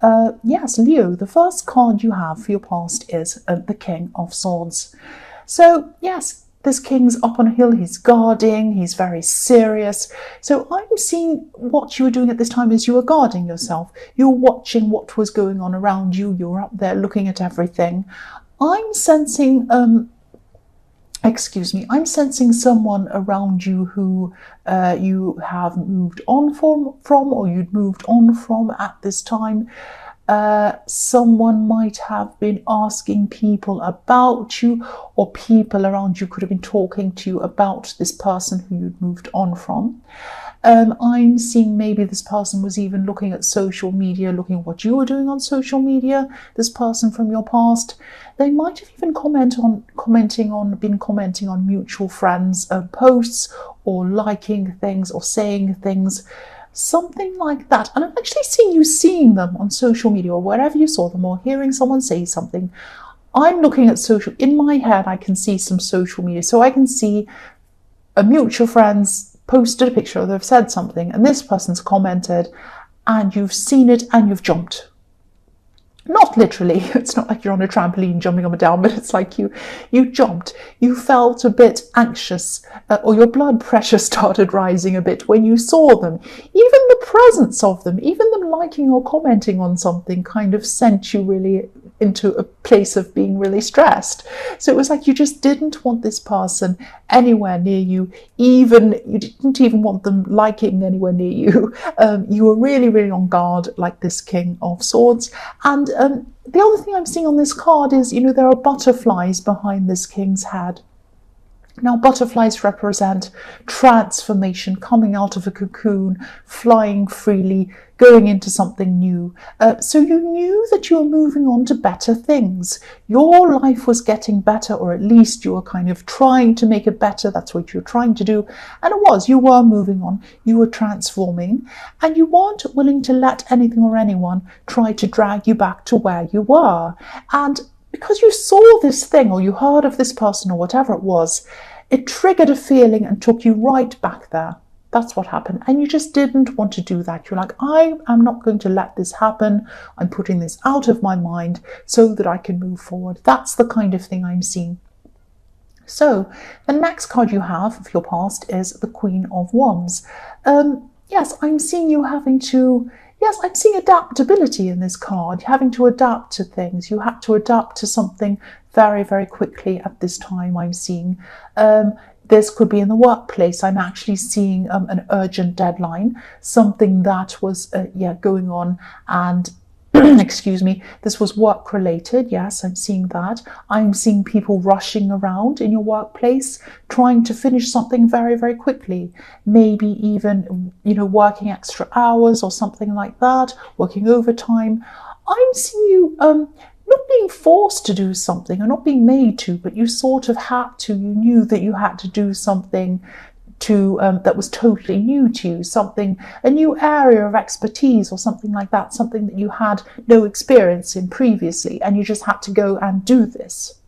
Yes, Leo, the first card you have for your past is the King of Swords. So, yes, this king's up on a hill, he's guarding, he's very serious. So I'm seeing what you were doing at this time is you were guarding yourself. You were watching what was going on around you. You were up there looking at everything. I'm sensing I'm sensing someone around you who you have moved on from or you'd moved on from at this time. Someone might have been asking people about you, or people around you could have been talking to you about this person who you'd moved on from. I'm seeing maybe this person was even looking at social media, looking at what you were doing on social media, this person from your past. They might have even commenting on mutual friends' posts, or liking things or saying things, something like that. And I'm actually seeing them on social media or wherever you saw them, or hearing someone say something. I'm looking at in my head, I can see some social media. So I can see a mutual friends posted a picture, or they've said something, and this person's commented, and you've seen it and you've jumped. Not literally, it's not like you're on a trampoline jumping up and down, but it's like you jumped. You felt a bit anxious, or your blood pressure started rising a bit when you saw them. Even the presence of them, even them liking or commenting on something kind of sent you really into a place of being really stressed. So it was like you just didn't want this person anywhere near you. You didn't even want them liking anywhere near you. You were really, really on guard, like this King of Swords. And the other thing I'm seeing on this card is, there are butterflies behind this king's head. Now, butterflies represent transformation, coming out of a cocoon, flying freely, going into something new. So you knew that you were moving on to better things. Your life was getting better, or at least you were kind of trying to make it better. That's what you were trying to do. And you were moving on, you were transforming, and you weren't willing to let anything or anyone try to drag you back to where you were. And because you saw this thing, or you heard of this person, or whatever it was, it triggered a feeling and took you right back there. That's what happened. And you just didn't want to do that. You're like, I am not going to let this happen. I'm putting this out of my mind so that I can move forward. That's the kind of thing I'm seeing. So the next card you have of your past is the Queen of Wands. Yes, I'm seeing you having to... Yes, I'm seeing adaptability in this card. You're having to adapt to things. You had to adapt to something very, very quickly at this time, I'm seeing. This could be in the workplace. I'm actually seeing an urgent deadline, something that was going on, and excuse me, this was work related. Yes, I'm seeing that. I'm seeing people rushing around in your workplace, trying to finish something very, very quickly. Maybe even, working extra hours or something like that, working overtime. I'm seeing you not being forced to do something or not being made to, but you sort of had to. You knew that you had to do something that was totally new to you, a new area of expertise or something like that, something that you had no experience in previously, and you just had to go and do this.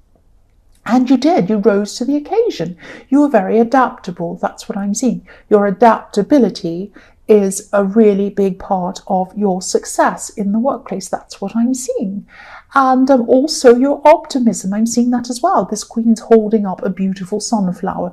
And you did. You rose to the occasion. You were very adaptable. That's what I'm seeing. Your adaptability is a really big part of your success in the workplace. That's what I'm seeing. And also your optimism, I'm seeing that as well. This queen's holding up a beautiful sunflower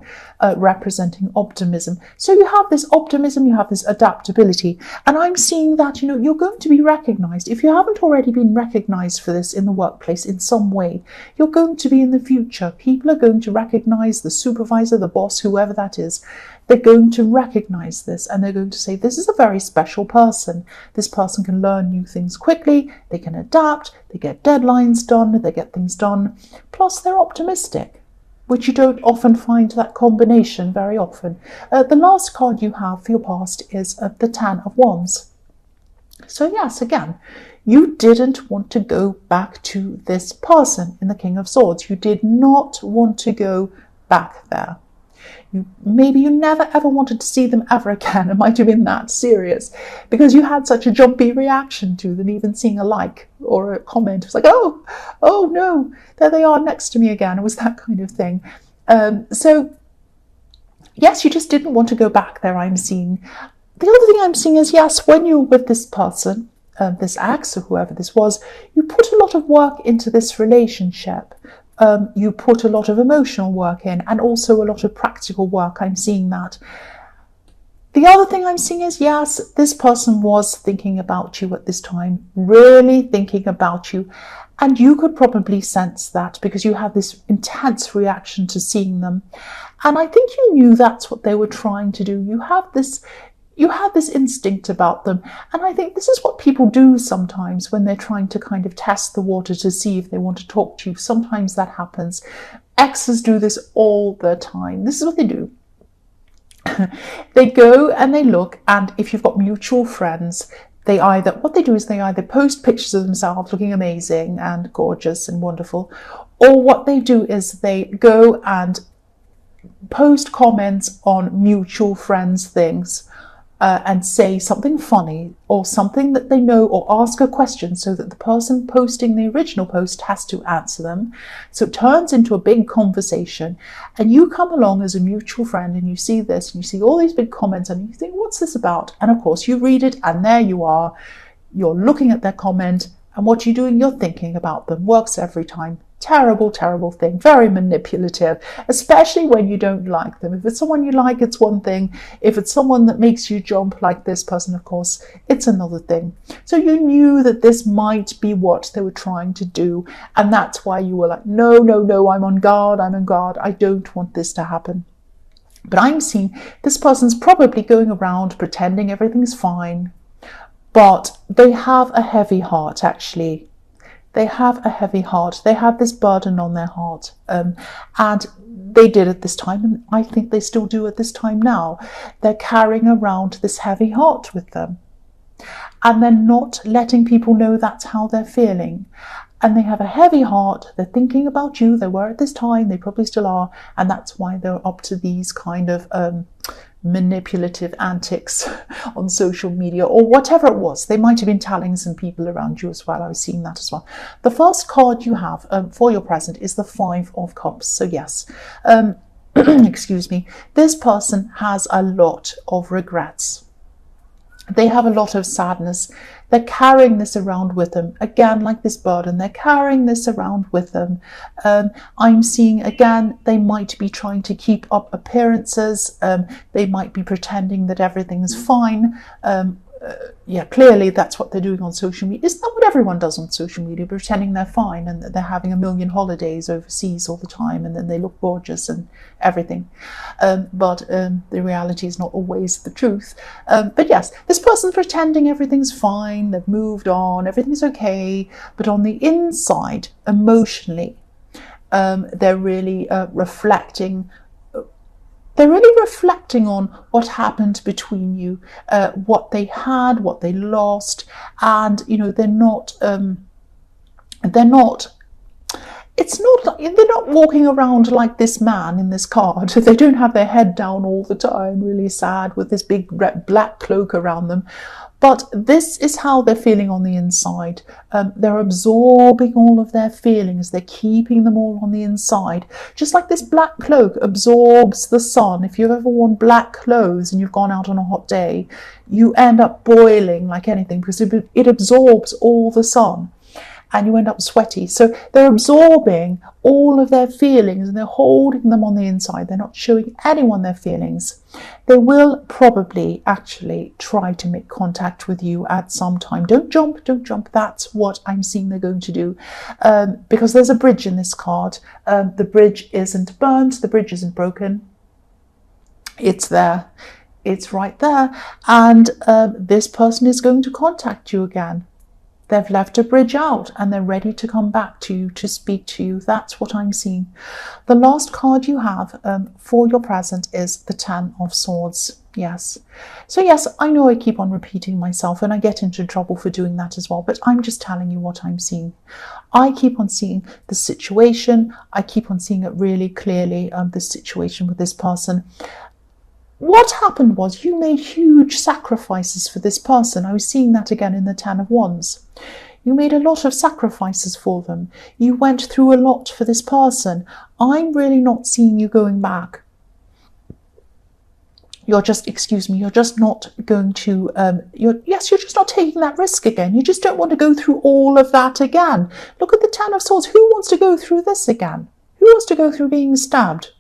representing optimism. So you have this optimism, you have this adaptability, and I'm seeing that, you're going to be recognized. If you haven't already been recognized for this in the workplace in some way, you're going to be in the future. People are going to recognize the supervisor, the boss, whoever that is. They're going to recognize this, and they're going to say, this is a very special person. This person can learn new things quickly, they can adapt, they get deadlines done, they get things done. Plus, they're optimistic, which you don't often find that combination very often. The last card you have for your past is the Ten of Wands. So yes, again, you didn't want to go back to this person in the King of Swords. You did not want to go back there. Maybe you never ever wanted to see them ever again. It might have been that serious because you had such a jumpy reaction to them, even seeing a like or a comment. It was like, oh no, there they are next to me again. It was that kind of thing. So yes, you just didn't want to go back there, I'm seeing. The other thing I'm seeing is, yes, when you're with this person, this ex or whoever this was, you put a lot of work into this relationship. You put a lot of emotional work in, and also a lot of practical work. I'm seeing that. The other thing I'm seeing is, yes, this person was thinking about you at this time, really thinking about you. And you could probably sense that because you have this intense reaction to seeing them. And I think you knew that's what they were trying to do. You have this instinct about them. And I think this is what people do sometimes when they're trying to kind of test the water to see if they want to talk to you. Sometimes that happens. Exes do this all the time. This is what they do. They go and they look, and if you've got mutual friends, what they do is they either post pictures of themselves looking amazing and gorgeous and wonderful, or what they do is they go and post comments on mutual friends' things and say something funny or something that they know, or ask a question so that the person posting the original post has to answer them. So it turns into a big conversation, and you come along as a mutual friend and you see this and you see all these big comments and you think, what's this about? And of course you read it, and there you are, you're looking at their comment, and what you're doing, you're thinking about them. Works every time. Terrible, terrible thing. Very manipulative, especially when you don't like them. If it's someone you like, it's one thing. If it's someone that makes you jump like this person, of course, it's another thing. So you knew that this might be what they were trying to do. And that's why you were like, no, no, no, I'm on guard. I don't want this to happen. But I'm seeing this person's probably going around pretending everything's fine. But they have a heavy heart, actually. They have a heavy heart. They have this burden on their heart. And they did at this time, and I think they still do at this time now. They're carrying around this heavy heart with them. And they're not letting people know that's how they're feeling. And they have a heavy heart. They're thinking about you. They were at this time. They probably still are. And that's why they're up to these kind of manipulative antics on social media, or whatever it was. They might have been telling some people around you as well. I was seeing that as well. The first card you have for your present is the Five of Cups. So yes, excuse me, this person has a lot of regrets. They have a lot of sadness. They're carrying this around with them. Again, like this burden, they're carrying this around with them. I'm seeing, again, they might be trying to keep up appearances. They might be pretending that everything's fine. Yeah, clearly that's what they're doing on social media. Isn't that what everyone does on social media? Pretending they're fine and that they're having a million holidays overseas all the time, and then they look gorgeous and everything. But the reality is not always the truth. But yes, this person's pretending everything's fine, they've moved on, everything's okay. But on the inside, emotionally, they're really reflecting. They're really reflecting on what happened between you, what they had, what they lost, and they're not walking around like this man in this card. They don't have their head down all the time, really sad with this big black cloak around them. But this is how they're feeling on the inside. They're absorbing all of their feelings. They're keeping them all on the inside. Just like this black cloak absorbs the sun. If you've ever worn black clothes and you've gone out on a hot day, you end up boiling like anything because it absorbs all the sun. And you end up sweaty. So they're absorbing all of their feelings and they're holding them on the inside. They're not showing anyone their feelings. They will probably actually try to make contact with you at some time. Don't jump. That's what I'm seeing they're going to do. Because there's a bridge in this card. The bridge isn't burnt. The bridge isn't broken. It's there. It's right there. And this person is going to contact you again. They've left a bridge out and they're ready to come back to you, to speak to you. That's what I'm seeing. The last card you have for your present is the Ten of Swords. Yes. So yes, I know I keep on repeating myself and I get into trouble for doing that as well, but I'm just telling you what I'm seeing. I keep on seeing the situation. I keep on seeing it really clearly, the situation with this person. What happened was you made huge sacrifices for this person. I was seeing that again in the Ten of Wands. You made a lot of sacrifices for them. You went through a lot for this person. I'm really not seeing you going back. you're just, excuse me, you're just not going to, you're just not taking that risk again. You just don't want to go through all of that again. Look at the Ten of Swords. Who wants to go through this again? Who wants to go through being stabbed?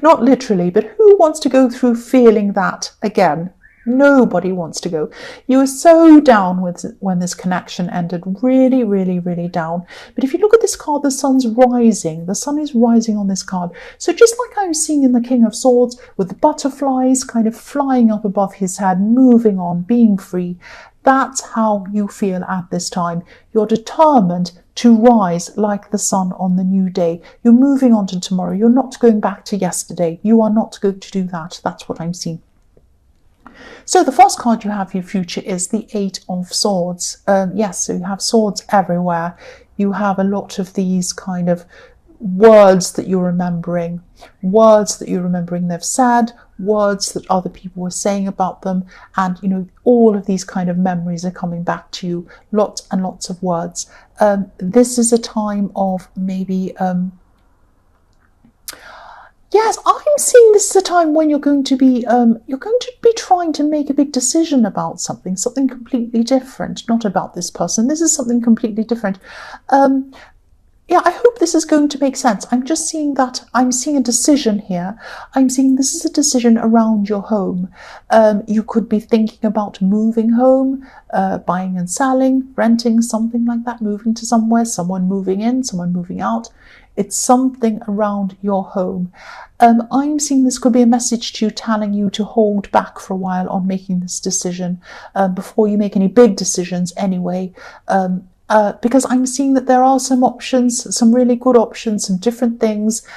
Not literally, but who wants to go through feeling that again? Nobody wants to go. You were so down when this connection ended. Really, really, really down. But if you look at this card, the sun's rising. The sun is rising on this card. So just like I'm seeing in the King of Swords, with the butterflies kind of flying up above his head, moving on, being free, that's how you feel at this time. You're determined to rise like the sun on the new day. You're moving on to tomorrow. You're not going back to yesterday. You are not going to do that. That's what I'm seeing. So the first card you have for your future is the Eight of Swords. Yes, so you have swords everywhere. You have a lot of these kind of words that you're remembering. Words that you're remembering they've said, words that other people were saying about them. And, you know, all of these kind of memories are coming back to you. Lots and lots of words. This is a time of maybe... Yes, I'm seeing this is a time when you're going to be trying to make a big decision about something completely different, not about this person. This is something completely different. Yeah, I hope this is going to make sense. I'm just seeing that I'm seeing a decision here. I'm seeing this is a decision around your home. You could be thinking about moving home, buying and selling, renting, something like that, moving to somewhere, someone moving in, someone moving out. It's something around your home. I'm seeing this could be a message to you telling you to hold back for a while on making this decision before you make any big decisions anyway. Because I'm seeing that there are some options, some really good options, some different things.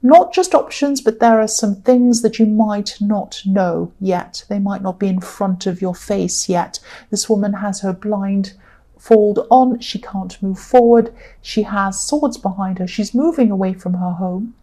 Not just options, but there are some things that you might not know yet. They might not be in front of your face yet. This woman has her blind fold on. She can't move forward. She has swords behind her. She's moving away from her home,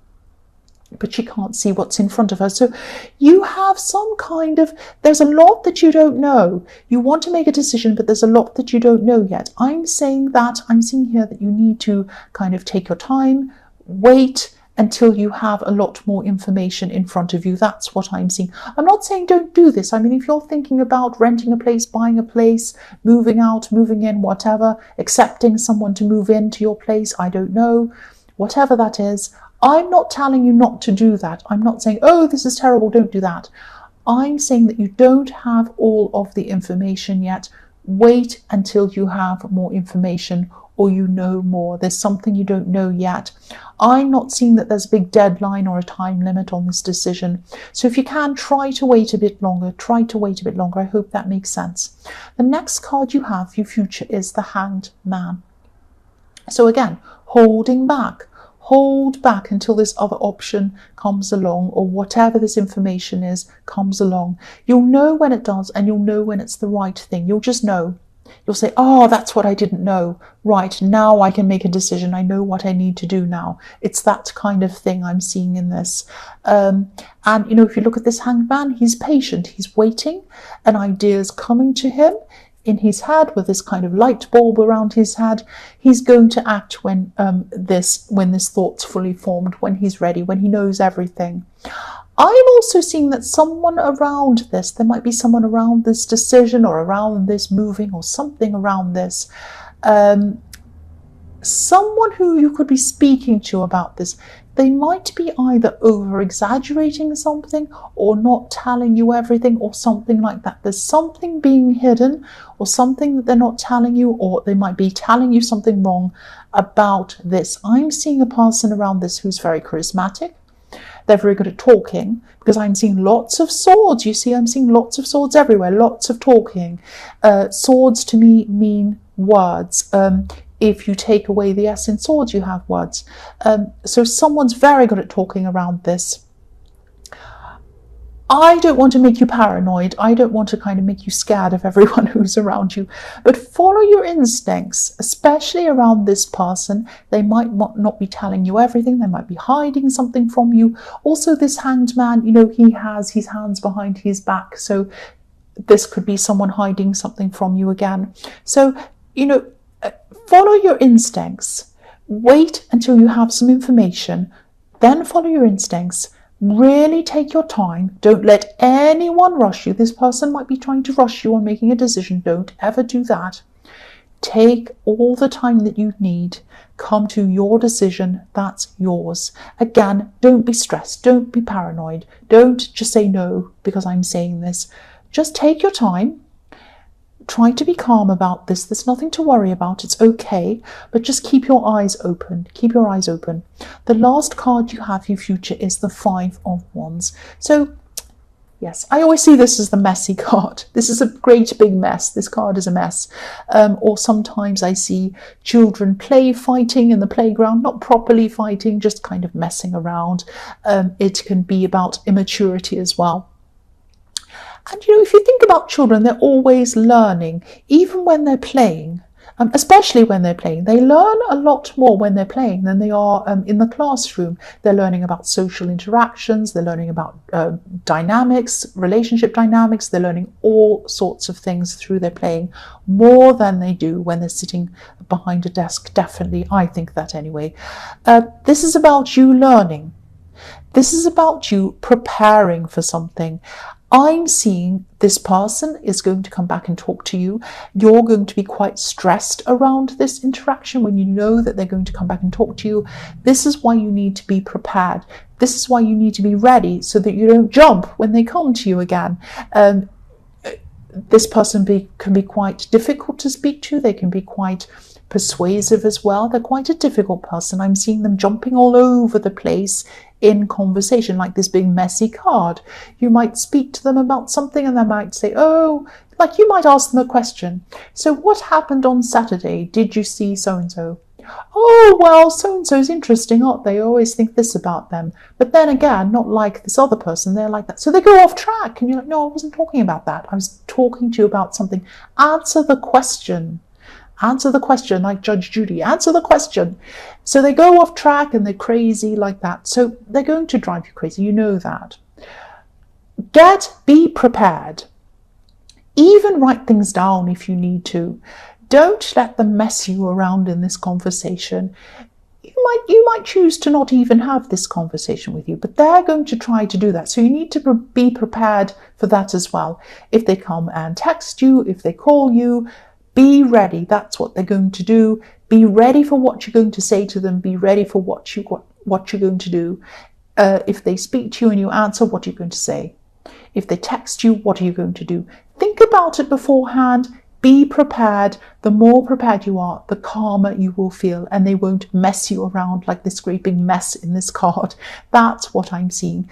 but she can't see what's in front of her. So you have some kind of, there's a lot that you don't know. You want to make a decision, but there's a lot that you don't know yet. I'm seeing here that you need to kind of take your time, wait until you have a lot more information in front of you. That's what I'm seeing. I'm not saying don't do this. I mean, if you're thinking about renting a place, buying a place, moving out, moving in, whatever, accepting someone to move into your place, I don't know, whatever that is, I'm not telling you not to do that. I'm not saying, oh, this is terrible, don't do that. I'm saying that you don't have all of the information yet. Wait until you have more information or you know more. There's something you don't know yet. I'm not seeing that there's a big deadline or a time limit on this decision. So if you can, try to wait a bit longer. Try to wait a bit longer. I hope that makes sense. The next card you have for your future is the Hanged Man. So again, holding back. Hold back until this other option comes along, or whatever this information is comes along. You'll know when it does, and you'll know when it's the right thing. You'll just know. You'll say, oh, that's what I didn't know. Right, now I can make a decision. I know what I need to do now. It's that kind of thing I'm seeing in this. And, you know, if you look at this Hanged Man, he's patient. He's waiting. An idea is coming to him in his head with this kind of light bulb around his head. He's going to act when this thought's fully formed, when he's ready, when he knows everything. I'm also seeing that someone around this, there might be someone around this decision or around this moving or something around this. Someone who you could be speaking to about this. They might be either over-exaggerating something or not telling you everything or something like that. There's something being hidden or something that they're not telling you, or they might be telling you something wrong about this. I'm seeing a person around this who's very charismatic. They're very good at talking, because I'm seeing lots of swords. You see, I'm seeing lots of swords everywhere, lots of talking. Swords to me mean words. If you take away the S in swords, you have words. So someone's very good at talking around this. I don't want to make you paranoid. I don't want to kind of make you scared of everyone who's around you. But follow your instincts, especially around this person. They might not be telling you everything. They might be hiding something from you. Also, this Hanged Man, you know, he has his hands behind his back. So this could be someone hiding something from you again. So, you know, follow your instincts. Wait until you have some information. Then follow your instincts. Really take your time. Don't let anyone rush you. This person might be trying to rush you on making a decision. Don't ever do that. Take all the time that you need. Come to your decision. That's yours. Again, don't be stressed. Don't be paranoid. Don't just say no because I'm saying this. Just take your time. Try to be calm about this. There's nothing to worry about. It's okay. But just keep your eyes open. Keep your eyes open. The last card you have for your future is the Five of Wands. So, yes, I always see this as the messy card. This is a great big mess. This card is a mess. Or sometimes I see children fighting in the playground, not properly fighting, just kind of messing around. It can be about immaturity as well. And if you think about children, they're always learning, even when they're playing, especially when they're playing. They learn a lot more when they're playing than they are in the classroom. They're learning about social interactions, they're learning about dynamics, relationship dynamics, they're learning all sorts of things through their playing, more than they do when they're sitting behind a desk, definitely. I think that anyway. This is about you learning. This is about you preparing for something. I'm seeing this person is going to come back and talk to you. You're going to be quite stressed around this interaction when you know that they're going to come back and talk to you. This is why you need to be prepared. This is why you need to be ready so that you don't jump when they come to you again. This person can be quite difficult to speak to. They can be quite persuasive as well. They're quite a difficult person. I'm seeing them jumping all over the place in conversation, like this big messy card. You might speak to them about something and they might say, oh, like you might ask them a question. So what happened on Saturday? Did you see so-and-so? Oh, well, so-and-so's interesting, aren't they? I always think this about them. But then again, not like this other person, they're like that. So they go off track and you're like, no, I wasn't talking about that. I was talking to you about something. Answer the question. Answer the question, like Judge Judy. Answer the question. So they go off track and they're crazy like that. So they're going to drive you crazy. You know that. Be prepared. Even write things down if you need to. Don't let them mess you around in this conversation. You might choose to not even have this conversation with you, but they're going to try to do that. So you need to be prepared for that as well. If they come and text you, if they call you, be ready. That's what they're going to do. Be ready for what you're going to say to them. Be ready for what you're going to do. If they speak to you and you answer, what are you going to say? If they text you, what are you going to do? Think about it beforehand. Be prepared. The more prepared you are, the calmer you will feel, and they won't mess you around like this great big mess in this card. That's what I'm seeing.